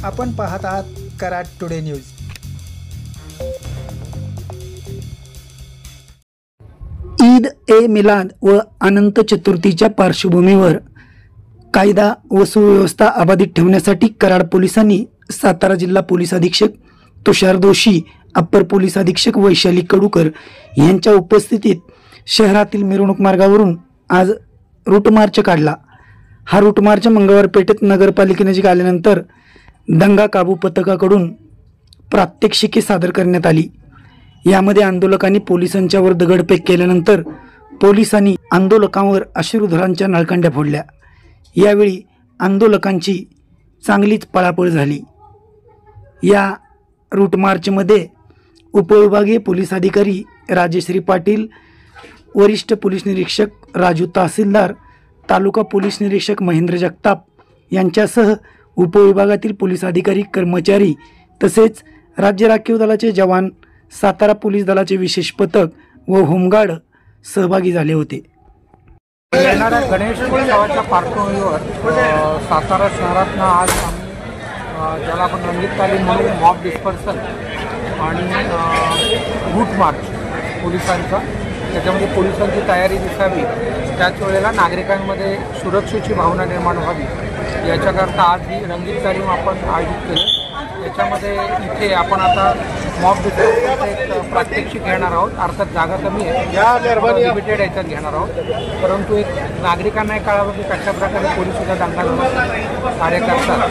आपण पाहत आहात कराड टुडे न्यूज। ईद ए मिलाद व अनंत चतुर्थीच्या पार्श्वभूमीवर कायदा व सुव्यवस्था अबाधित ठेवण्यासाठी कराड पोलिसांनी सातारा जिल्हा पोलीस अधीक्षक तुषार दोशी, अप्पर पोलीस अधीक्षक वैशाली कडूकर यांच्या उपस्थितीत शहरातील मिरवणूक मार्गावरून आज रूट मार्च काढला। हा रूट मार्च मंगळवार पेठेत नगरपालिकेनजीक आल्यानंतर दंगा काबू पथकाकडून प्रात्यक्षिके सादर करण्यात आली। यामध्ये आंदोलकांनी पोलिसांच्यावर दगडफेक केल्यानंतर पोलिसांनी आंदोलकांवर अश्रुधुरांच्या नळकांड्या फोडल्या। यावेळी आंदोलकांची चांगलीच पळापळ झाली। या रूट मार्चमध्ये उपविभागीय पोलीस अधिकारी राजेश्री पाटील, वरिष्ठ पोलीस निरीक्षक राजू तहसीलदार, तालुका पोलीस निरीक्षक महेंद्र जगताप यांच्यासह उपविभागातील पोलीस अधिकारी, कर्मचारी तसेच राज्य राखीव दलाचे जवान, सातारा पोलीस दलाचे विशेष पथक व होमगार्ड सहभागी झाले होते। येणाऱ्या गणेश उत्सवाच्या पार्श्वभूमीवर सातारा शहरातनं आज ज्याला आपण रंगीत तालीम म्हणून मॉब डिस्पर्सल आणि रूट मार्च पोलिसांचा, त्याच्यामध्ये पोलिसांची तयारी दिसावी, त्याच वेळेला नागरिकांमध्ये सुरक्षेची भावना निर्माण व्हावी याच्याकरता आज ही रंगीत तालीम आपण आयोजित केली। त्याच्यामध्ये इथे आपण आता मॉब डिस्पर्सलचं एक प्रात्यक्षिक घेणार आहोत। अर्थात जागा कमी आहे, लिमिटेड याच्यात घेणार आहोत, परंतु एक नागरिकांना कळावं की कशा प्रकारे पोलीस सुद्धा दंगा कार्य करतात।